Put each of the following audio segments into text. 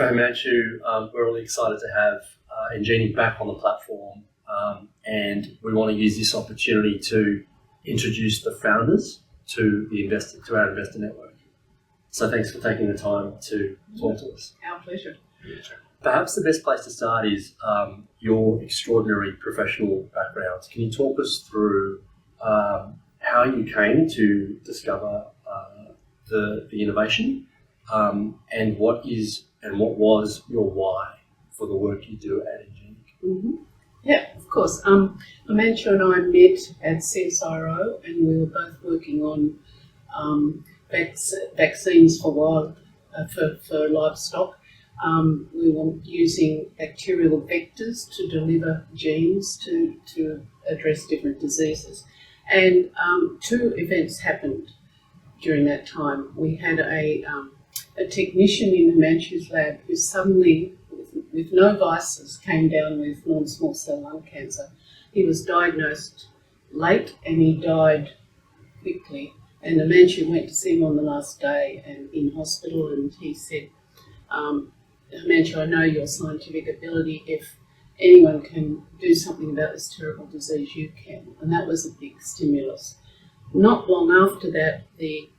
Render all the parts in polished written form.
for Himanshu, we're really excited to have EnGeneIC back on the platform, and we want to use this opportunity to introduce the founders to our investor network. So thanks for taking the time to talk to us. Our pleasure. Perhaps the best place to start is your extraordinary professional backgrounds. Can you talk us through how you came to discover the innovation, and what was your why for the work you do at EnGeneIC? Mm-hmm. Yeah, of course. Himanshu and I met at CSIRO, and we were both working on vaccines for livestock. We were using bacterial vectors to deliver genes to address different diseases. And two events happened during that time. We had a technician in Himanshu's lab who suddenly, with no vices, came down with non-small cell lung cancer. He was diagnosed late and he died quickly. And Himanshu went to see him on the last day and in hospital, and he said, Himanshu, I know your scientific ability. If anyone can do something about this terrible disease, you can. And that was a big stimulus. Not long after that, the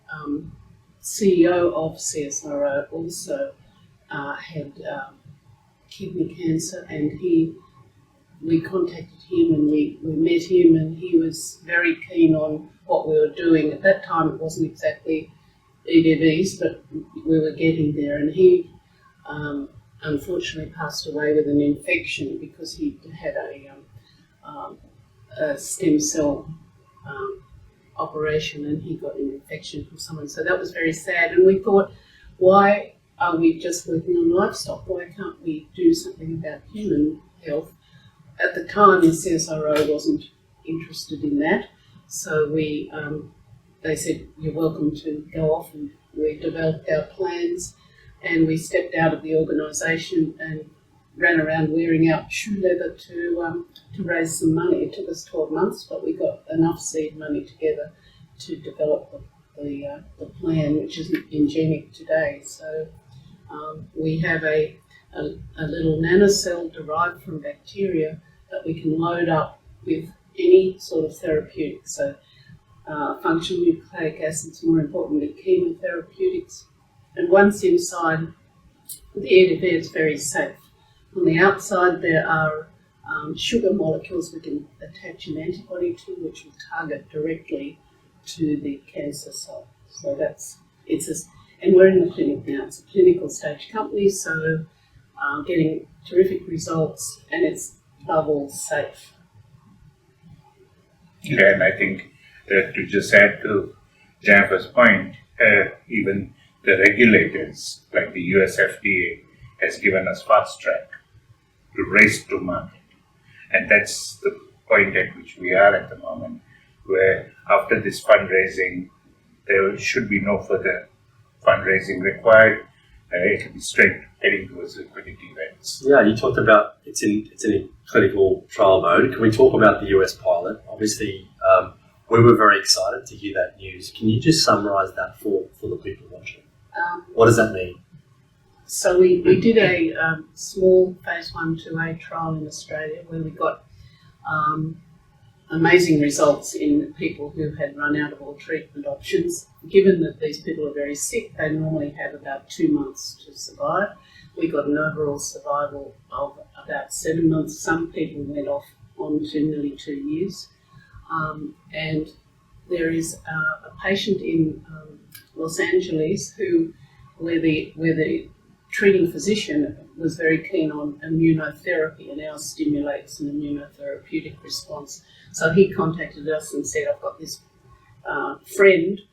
CEO of CSIRO also had kidney cancer, and we contacted him and we met him, and he was very keen on what we were doing. At that time it wasn't exactly EDVs, but we were getting there, and he unfortunately passed away with an infection because he had a stem cell operation, and he got an infection from someone. So that was very sad, and we thought, why are we just working on livestock? Why can't we do something about human health? At the time, the CSIRO wasn't interested in that, so they said, you're welcome to go off, and we developed our plans, and we stepped out of the organisation and ran around wearing out shoe leather to raise some money. It took us 12 months, but we got enough seed money together to develop the plan, which is EnGeneIC today. So we have a little nanocell derived from bacteria that we can load up with any sort of therapeutic. So functional nucleic acids, more importantly, chemotherapeutics. And once inside, the EDV is very safe. On the outside, there are sugar molecules we can attach an antibody to, which will target directly to the cancer cell. So and we're in the clinic now. It's a clinical stage company, so getting terrific results, and it's above all safe. Yeah, and I think that to just add to Jennifer's point, even the regulators, like the US FDA, has given us Fast Track to race to market. And that's the point at which we are at the moment, where after this fundraising, there should be no further fundraising required. It will be straight heading towards liquidity events. Yeah, you talked about it's in a clinical trial mode. Can we talk about the US pilot? Obviously, we were very excited to hear that news. Can you just summarise that for the people watching? What does that mean? So we did a small phase 1/2A trial in Australia where we got amazing results in people who had run out of all treatment options. Given that these people are very sick, they normally have about 2 months to survive. We got an overall survival of about 7 months. Some people went off on to nearly 2 years. And there is a patient in Los Angeles where the treating physician was very keen on immunotherapy, and ours stimulates an immunotherapeutic response. So he contacted us and said, I've got this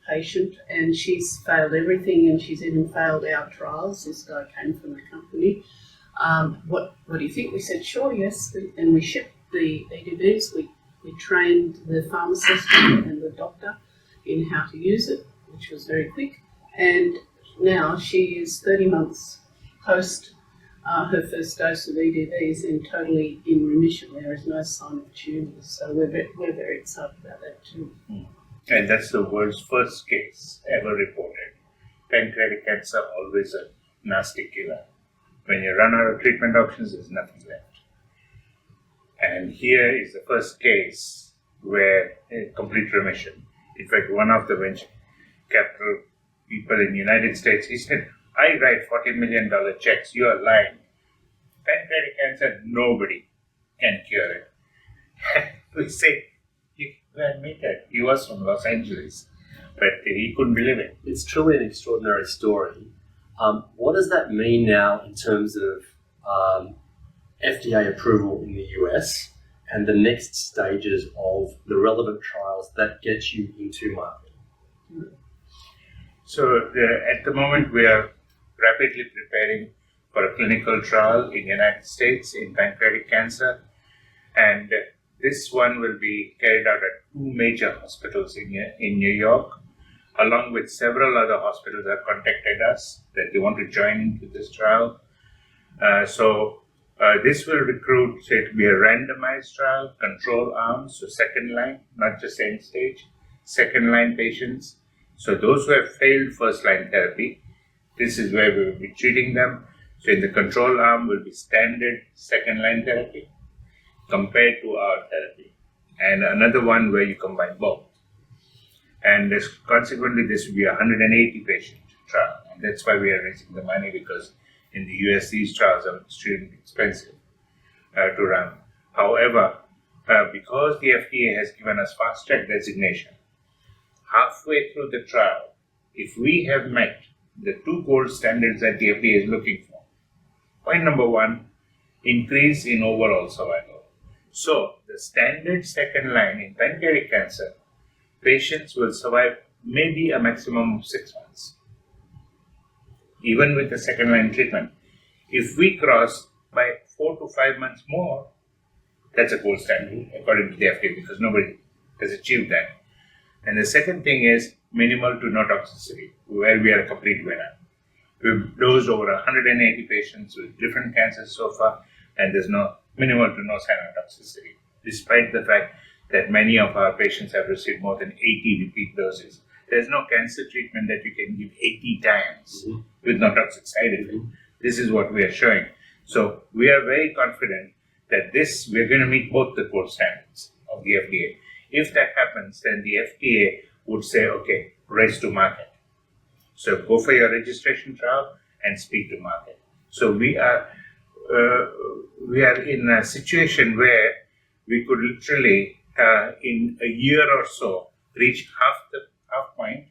patient, and she's failed everything, and she's even failed our trials. This guy came from the company. What do you think? We said, sure, yes. And we shipped the EDVs. We trained the pharmacist and the doctor in how to use it, which was very quick. And now she is 30 months post her first dose of EDVs and totally in remission. There is no sign of tumours. So we're very excited about that too. And that's the world's first case ever reported. Pancreatic cancer, always a nasty killer. When you run out of treatment options, there's nothing left. And here is the first case where a complete remission. In fact, one of the venture capital people in the United States, he said, I write $40 million checks, you are lying. Pancreatic cancer, nobody can cure it. We say, you can admit it. He was from Los Angeles, but he couldn't believe it. It's truly an extraordinary story. What does that mean now in terms of FDA approval in the US and the next stages of the relevant trials that get you into market? So at the moment we are rapidly preparing for a clinical trial in the United States in pancreatic cancer, and this one will be carried out at 2 major hospitals in New York, along with several other hospitals that contacted us that they want to join into this trial. This will recruit, so it will be a randomized trial, control arms, so second line, not just end stage, second line patients. So those who have failed first line therapy, this is where we will be treating them. So in the control arm will be standard second line therapy compared to our therapy, and another one where you combine both. And consequently, this will be a 180 patient trial, and that's why we are raising the money, because in the US these trials are extremely expensive to run. However, because the FDA has given us Fast Track designation, halfway through the trial, if we have met the 2 gold standards that the FDA is looking for, point number 1, increase in overall survival. So the standard second line in pancreatic cancer, patients will survive maybe a maximum of 6 months, even with the second line treatment. If we cross by 4 to 5 months more, that's a gold standard according to the FDA, because nobody has achieved that. And the second thing is minimal to no toxicity, where we are a complete winner. We've dosed over 180 patients with different cancers so far, and there's no minimal to no sign of toxicity, despite the fact that many of our patients have received more than 80 repeat doses. There's no cancer treatment that you can give 80 times with no toxic side effect. This is what we are showing. So we are very confident that we're going to meet both the core standards of the FDA. If that happens, then the FDA would say, okay, race to market. So go for your registration trial and speed to market. So we are in a situation where we could literally, in a year or so, reach half point,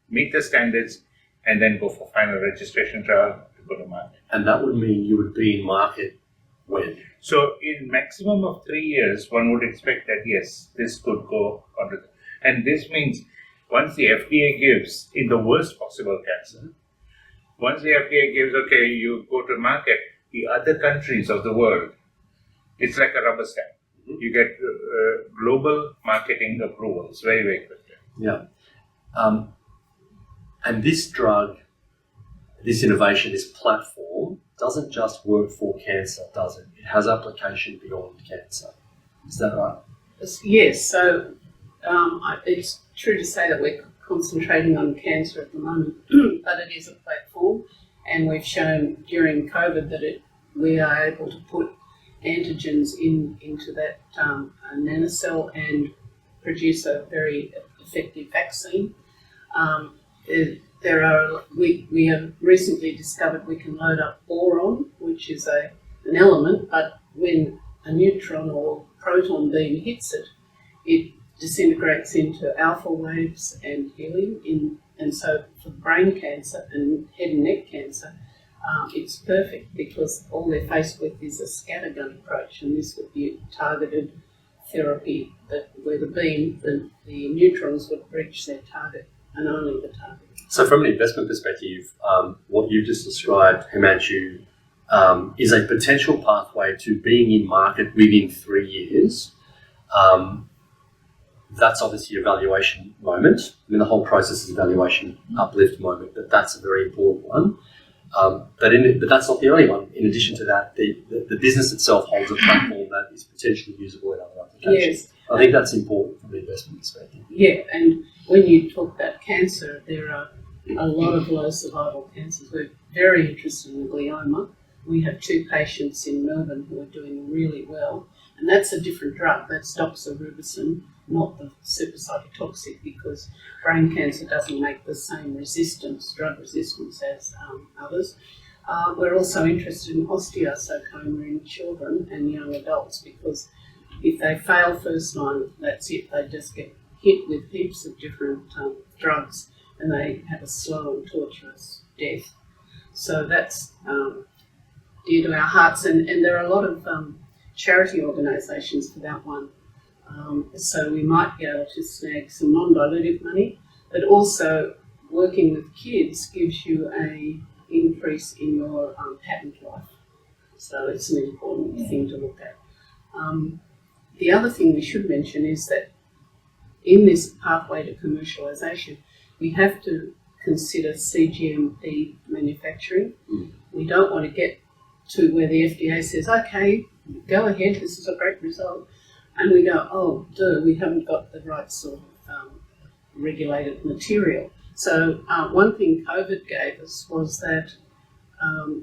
meet the standards, and then go for final registration trial to go to market. And that would mean you would be in market when? So in maximum of 3 years, one would expect that yes, this could go on. And this means once the FDA gives, in the worst possible cancer, once the FDA gives, okay, you go to market, the other countries of the world, it's like a rubber stamp. You get global marketing approvals very, very quickly. Yeah. And this drug, this innovation, this platform, doesn't just work for cancer, does it? It has application beyond cancer. Is that right? Yes, so it's true to say that we're concentrating on cancer at the moment, but it is a platform, and we've shown during COVID that we are able to put antigens into that nanocell and produce a very effective vaccine. We have recently discovered we can load up boron, which is an element, but when a neutron or proton beam hits it, it disintegrates into alpha waves and helium. And so for brain cancer and head and neck cancer, it's perfect because all they're faced with is a scattergun approach, and this would be a targeted therapy where the neutrons would reach their target and only the target. So from an investment perspective, what you've just described, Himanshu, is a potential pathway to being in market within 3 years. That's obviously a valuation moment. I mean, the whole process is a valuation uplift moment, but that's a very important one. But that's not the only one. In addition to that, the business itself holds a platform that is potentially usable in other applications. Yes. I think that's important from an investment perspective. Yeah, and when you talk about cancer, there are a lot of low survival cancers. We're very interested in glioma, we have 2 patients in Melbourne who are doing really well, and that's a different drug. That's doxorubicin, not the super cytotoxic, because brain cancer doesn't make the same drug resistance as others. We're also interested in osteosarcoma in children and young adults, because if they fail first line, that's it. They just get hit with heaps of different drugs and they have a slow and torturous death. So that's dear to our hearts, and there are a lot of charity organisations for that one. So we might be able to snag some non-dilutive money, but also working with kids gives you a increase in your patent life. So it's an important thing to look at. The other thing we should mention is that in this pathway to commercialisation, we have to consider CGMP manufacturing. We don't want to get to where the FDA says, okay, go ahead, this is a great result. And we go, oh, we haven't got the right sort of regulated material. So one thing COVID gave us was that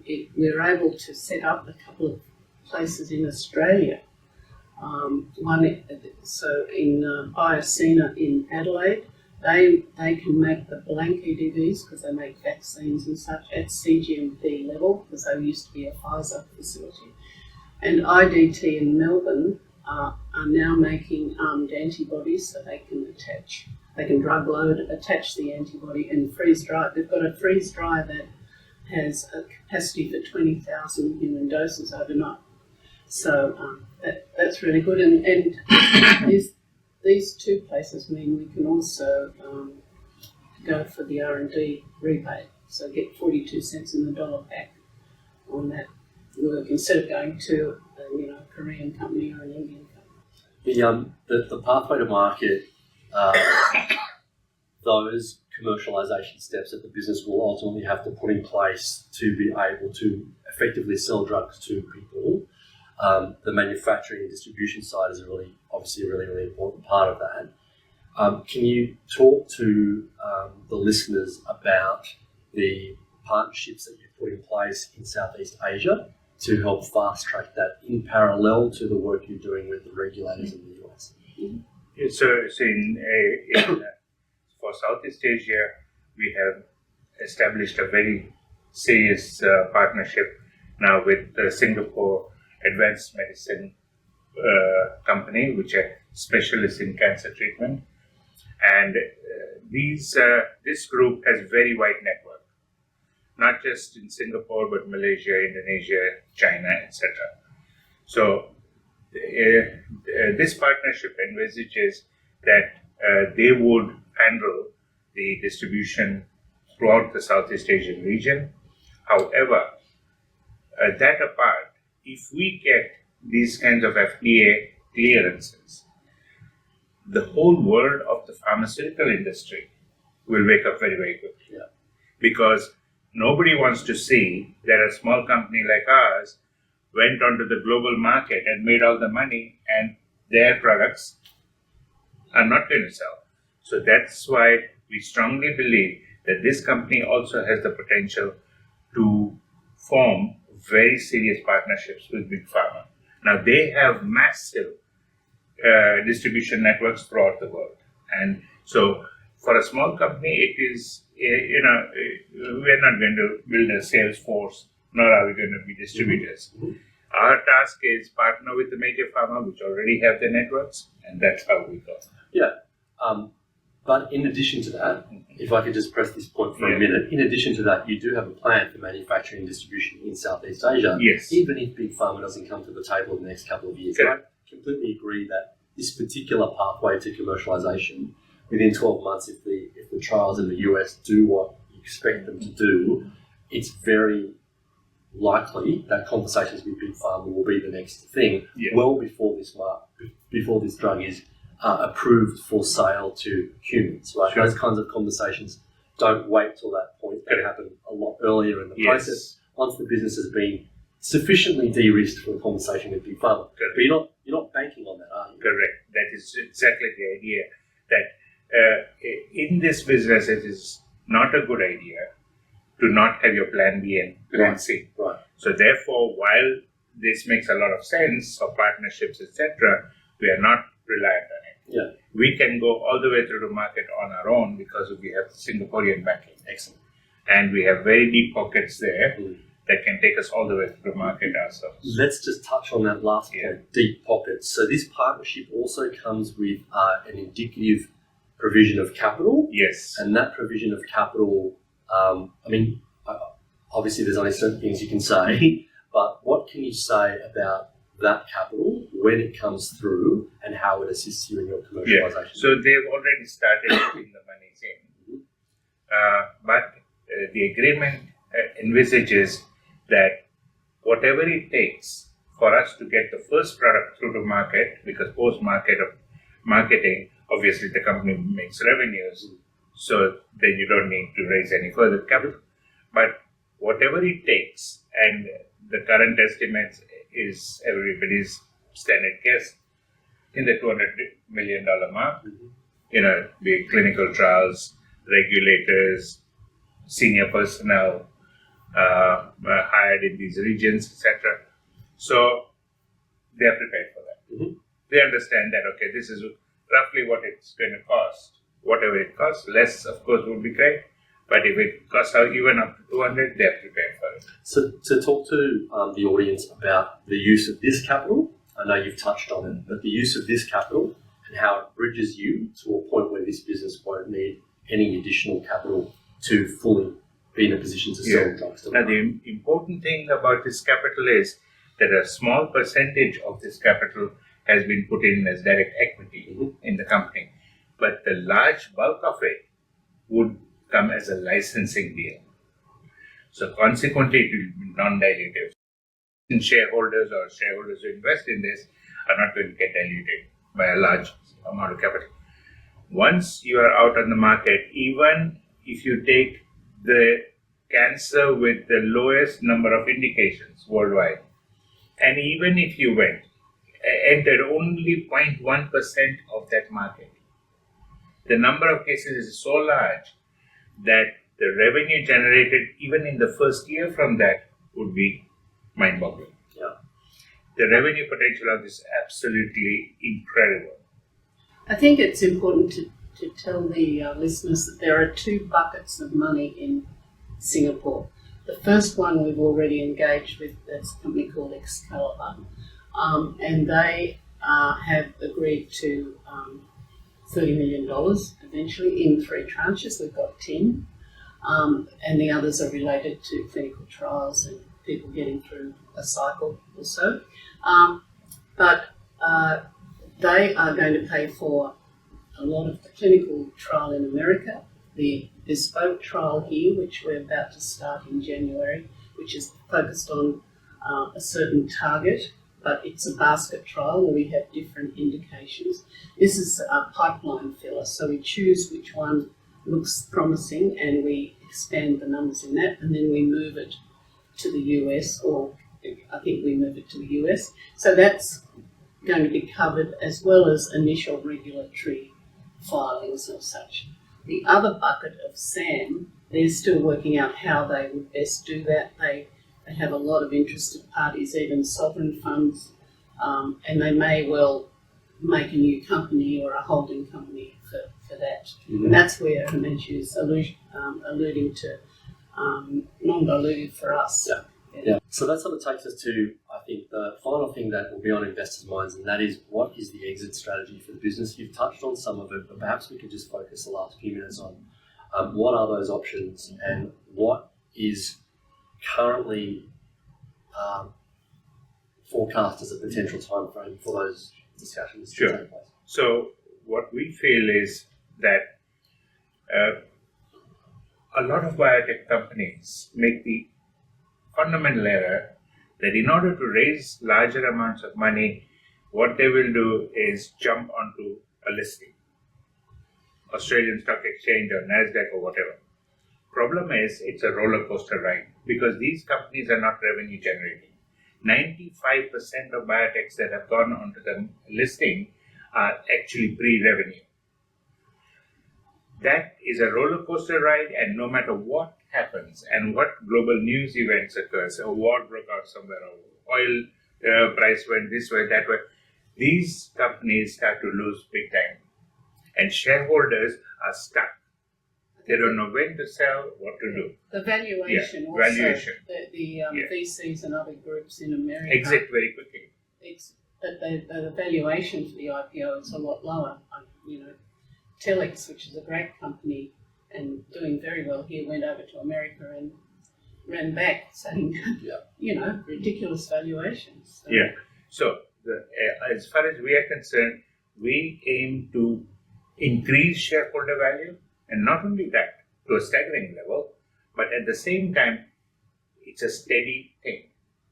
we were able to set up a couple of places in Australia. So in Biocena in Adelaide, they can make the blank EDVs because they make vaccines and such at CGMP level, because they used to be a Pfizer facility. And IDT in Melbourne are now making armed antibodies, so they can drug load, attach the antibody and freeze dry. They've got a freeze dry that has a capacity for 20,000 human doses overnight. So that's really good. And these 2 places mean we can also go for the R&D rebate, so get 42 cents in the dollar back on that work instead of going to a Korean company or an Indian company. The pathway to market, those commercialisation steps that the business will ultimately have to put in place to be able to effectively sell drugs to people. The manufacturing and distribution side is obviously a really important part of that. Can you talk to the listeners about the partnerships that you've put in place in Southeast Asia to help fast track that in parallel to the work you're doing with the regulators in the US? So for Southeast Asia, we have established a very serious partnership now with the Singapore Advanced Medicine company, which are specialists in cancer treatment. And this group has a very wide network, not just in Singapore, but Malaysia, Indonesia, China, etc. So this partnership envisages that they would handle the distribution throughout the Southeast Asian region. However, that apart, if we get these kinds of FDA clearances, the whole world of the pharmaceutical industry will wake up very, very quickly. Yeah. Because nobody wants to see that a small company like ours went onto the global market and made all the money and their products are not going to sell. So that's why we strongly believe that this company also has the potential to form very serious partnerships with Big Pharma. Now, they have massive distribution networks throughout the world. And so for a small company, it is, we're not going to build a sales force, nor are we going to be distributors. Mm-hmm. Our task is partner with the major pharma, which already have the networks, and that's how we go. Yeah. But in addition to that, if I could just press this point for a minute, in addition to that, you do have a plan for manufacturing and distribution in Southeast Asia. Yes. Even if Big Pharma doesn't come to the table in the next couple of years. Okay. I completely agree that this particular pathway to commercialization, within 12 months, if the trials in the US do what you expect them to do, it's very likely that conversations with Big Pharma will be the next thing, well before this drug is approved for sale to humans, right? Sure. Those kinds of conversations don't wait till that point. They happen a lot earlier in the process. Once the business has been sufficiently de-risked for a conversation with Big Pharma. Correct. But you're not banking on that, are you? Correct. That is exactly the idea. That in this business, it is not a good idea to not have your plan B and plan C. Right. So therefore, while this makes a lot of sense for partnerships, etc., we are not reliant on it. Yeah. We can go all the way through the market on our own because we have Singaporean backing. Excellent. And we have very deep pockets there Mm. that can take us all the way through the market ourselves. Let's just touch on that last point, deep pockets. So this partnership also comes with an indicative provision of capital. Yes. And that provision of capital, obviously there's only certain things you can say, but what can you say about that capital when it comes through and how it assists you in your commercialization? So they've already started putting the monies in. But the agreement envisages that whatever it takes for us to get the first product through the market, because marketing, obviously the company makes revenues, so then you don't need to raise any further capital. But whatever it takes, and the current estimates is everybody's standard guess in the $200 million mark, be it clinical trials, regulators, senior personnel hired in these regions, etc. So they are prepared for that. Mm-hmm. They understand that, okay, this is roughly what it's going to cost. Whatever it costs, less, of course, would be great. But if it costs even up to 200, they're prepared for it. So to talk to the audience about the use of this capital, I know you've touched on it, but the use of this capital and how it bridges you to a point where this business won't need any additional capital to fully be in a position to sell drugs to the Now, market. the important thing about this capital is that a small percentage of this capital has been put in as direct equity in the company. But the large bulk of it would come as a licensing deal. So consequently, it will be non-dilutive. And shareholders or shareholders who invest in this are not going to get diluted by a large amount of capital. Once you are out on the market, even if you take the cancer with the lowest number of indications worldwide, and even if you entered only 0.1% of that market, the number of cases is so large that the revenue generated even in the first year from that would be mind-boggling. Yeah. The revenue potential of this is absolutely incredible. I think it's important to tell the listeners that there are two buckets of money in Singapore. The first one we've already engaged with, that's a company called Excalibur, and they have agreed to $30 million eventually in 3 tranches. We've got 10, and the others are related to clinical trials and people getting through a cycle or so. But they are going to pay for a lot of the clinical trial in America, the bespoke trial here, which we're about to start in January, which is focused on a certain target, but it's a basket trial where we have different indications. This is a pipeline filler, so we choose which one looks promising and we expand the numbers in that, and then we move it to the US, or I think we move it to the US. So that's going to be covered, as well as initial regulatory filings or such. The other bucket of SAM, they're still working out how they would best do that. They have a lot of interested parties, even sovereign funds, and they may well make a new company or a holding company for that. Mm-hmm. And that's where Himanshu is alluding to non-dilutive for us. Yeah. So that sort of takes us to, I think, the final thing that will be on investors' minds, and that is, what is the exit strategy for the business? You've touched on some of it, but perhaps we could just focus the last few minutes on what are those options and what is currently forecast as a potential time frame for those discussions to take place. So what we feel is that a lot of biotech companies make the fundamental error that in order to raise larger amounts of money, what they will do is jump onto a listing, Australian Stock Exchange or NASDAQ or whatever. Problem is, it's a roller coaster ride because these companies are not revenue generating. 95% of biotechs that have gone onto the listing are actually pre-revenue. That is a roller coaster ride, and no matter what happens and what global news events occurs, a war broke out somewhere, or oil price went this way, that way, these companies start to lose big time. And shareholders are stuck. They don't know when to sell, what to do. The valuation Yeah, also, valuation. the VCs and other groups in America. Exit very quickly. But the valuation for the IPO is a lot lower. Telex, which is a great company and doing very well here, went over to America and ran back saying, ridiculous valuations. So, Yeah. So, as far as we are concerned, we aim to increase shareholder value, and not only that, to a staggering level, but at the same time, it's a steady thing.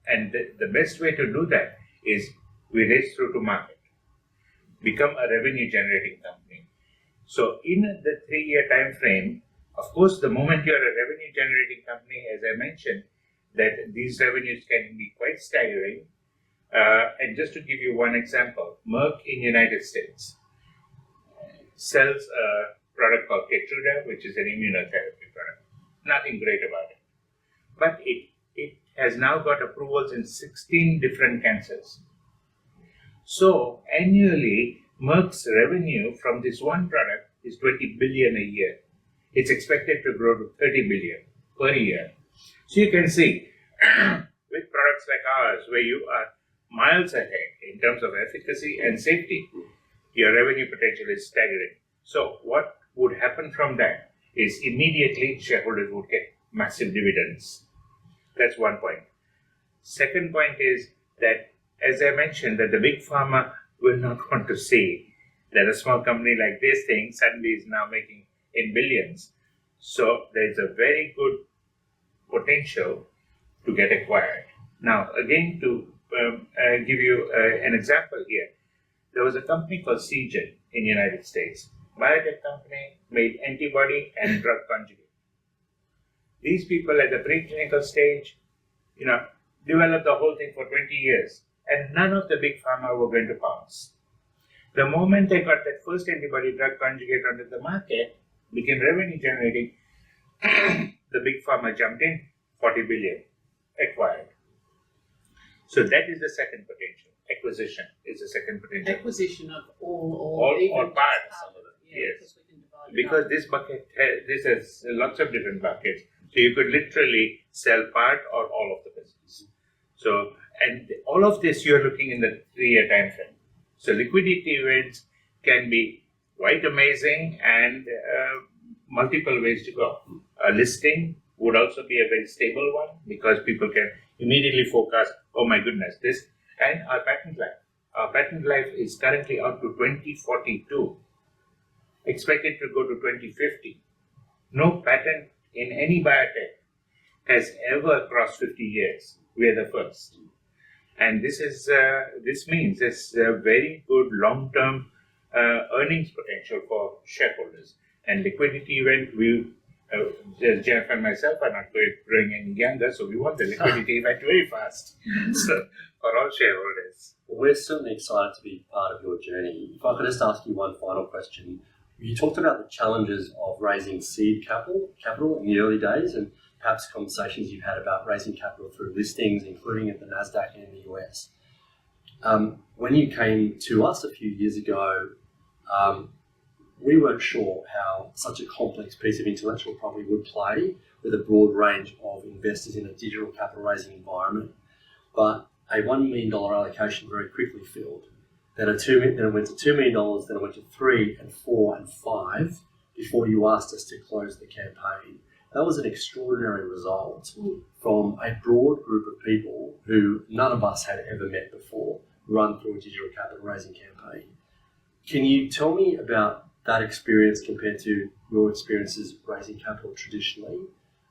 And the best way to do that is we race through to market, become a revenue generating company. So in the 3-year time frame, of course, the moment you're a revenue generating company, as I mentioned, that these revenues can be quite staggering. And just to give you one example, Merck in United States sells a product called Keytruda, which is an immunotherapy product. Nothing great about it. But it has now got approvals in 16 different cancers. So annually, Merck's revenue from this one product is 20 billion a year. It's expected to grow to 30 billion per year. So you can see, with products like ours, where you are miles ahead in terms of efficacy and safety, your revenue potential is staggering. So what would happen from that is immediately shareholders would get massive dividends. That's one point. Second point is that, as I mentioned, that the big pharma will not want to see that a small company like this thing suddenly is now making in billions. So there's a very good potential to get acquired. Now, again, to give you an example here, there was a company called Seagen in the United States. Biotech company made antibody and drug conjugate. These people at the preclinical stage, developed the whole thing for 20 years, and none of the big pharma were going to pounce. The moment they got that first antibody drug conjugate onto the market, became revenue generating, the big pharma jumped in, 40 billion, acquired. So that is the second potential. Acquisition is the second potential. Acquisition of all parts. Yes. Because this bucket this has lots of different buckets. So you could literally sell part or all of the business. So, and all of this you're looking in the 3-year time frame. So liquidity events can be quite amazing and multiple ways to go. A listing would also be a very stable one because people can immediately forecast, oh my goodness, this, and our patent life. Our patent life is currently out to 2042, expected to go to 2050. No patent in any biotech has ever crossed 50 years. We are the first. And this means there's a very good long-term earnings potential for shareholders. And liquidity event, Jeff and myself are not growing any younger, so we want the liquidity event very fast. So for all shareholders. We're certainly excited to be part of your journey. If I could just ask you one final question. You talked about the challenges of raising seed capital in the early days, and perhaps conversations you've had about raising capital through listings, including at the NASDAQ and in the US. When you came to us a few years ago, we weren't sure how such a complex piece of intellectual property would play with a broad range of investors in a digital capital raising environment. But a $1 million allocation very quickly filled. Then it went to $2 million, then it went to 3 and 4 and 5 before you asked us to close the campaign. That was an extraordinary result from a broad group of people who none of us had ever met before run through a digital capital raising campaign. Can you tell me about that experience compared to your experiences raising capital traditionally?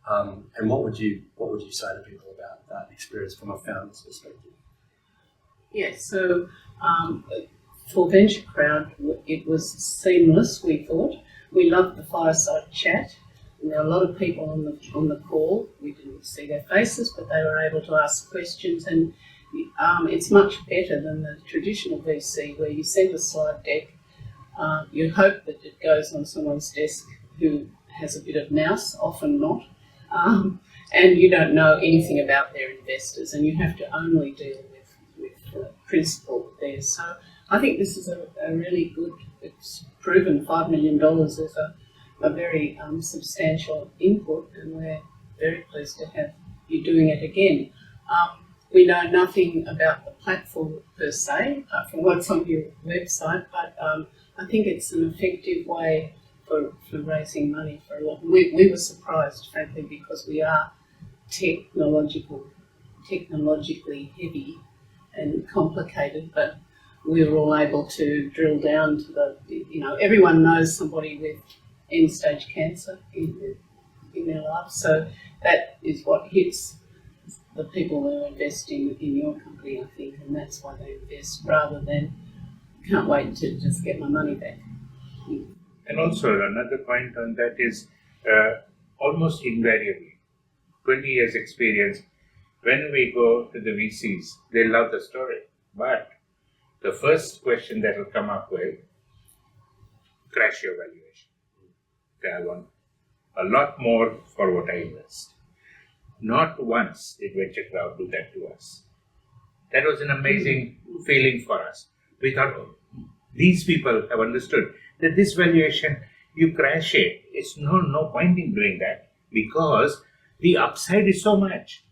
And what would you say to people about that experience from a founder's perspective? Yes, so for VentureCrowd, it was seamless, we thought. We loved the fireside chat. And there were a lot of people on the call. We didn't see their faces, but they were able to ask questions. And it's much better than the traditional VC where you send a slide deck. You hope that it goes on someone's desk who has a bit of nous, often not. and you don't know anything about their investors, and you have to only deal with the principal there. So I think this is a really good, it's proven $5 million is a very substantial input, and we're very pleased to have you doing it again. We know nothing about the platform per se from what's on your website, but I think it's an effective way for raising money for a lot. We were surprised, frankly, because we are technologically heavy and complicated, but we were all able to drill down to everyone knows somebody with end-stage cancer in their life, so that is what hits the people who are investing in your company, I think, and that's why they invest rather than can't wait to just get my money back. And also another point on that is almost invariably, 20 years experience, when we go to the VCs, they love the story. But the first question that will come up with, crash your valuation. They want a lot more for what I invest. Not once did VentureCrowd do that to us. That was an amazing feeling for us. We thought, these people have understood that this valuation, you crash it, it's no point in doing that because the upside is so much.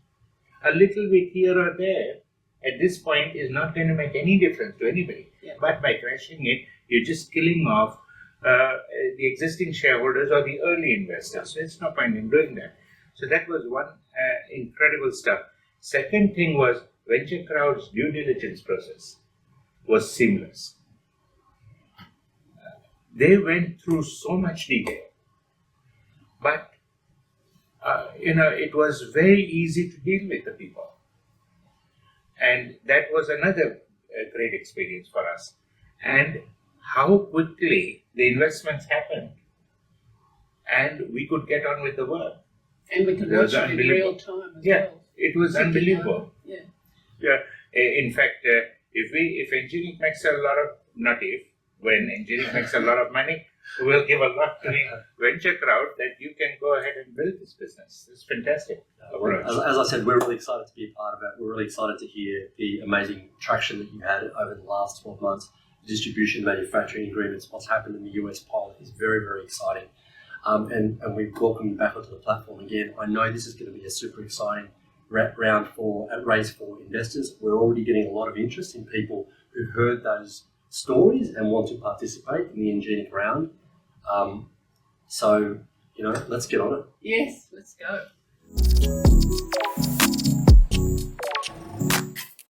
A little bit here or there at this point is not going to make any difference to anybody. Yeah. But by crashing it, you're just killing off the existing shareholders or the early investors. So it's no point in doing that. So that was one incredible stuff. Second thing was VentureCrowd's due diligence process was seamless. They went through so much detail, but it was very easy to deal with the people, and that was another great experience for us. And how quickly the investments happened, and we could get on with the work. And we could watch it in real time as well. It was unbelievable. Yeah. In fact, if EnGeneIC makes a lot of, when EnGeneIC makes a lot of money, we'll give a lot to VentureCrowd that you can go ahead and build this business. It's fantastic. As I said, we're really excited to be a part of it. We're really excited to hear the amazing traction that you had over the last 12 months. The distribution, manufacturing agreements, what's happened in the US pilot is very, very exciting. And we welcome you back onto the platform again. I know this is going to be a super exciting round raise for investors. We're already getting a lot of interest in people who've heard those stories and want to participate in the EnGeneIC round. So, let's get on it. Yes, let's go.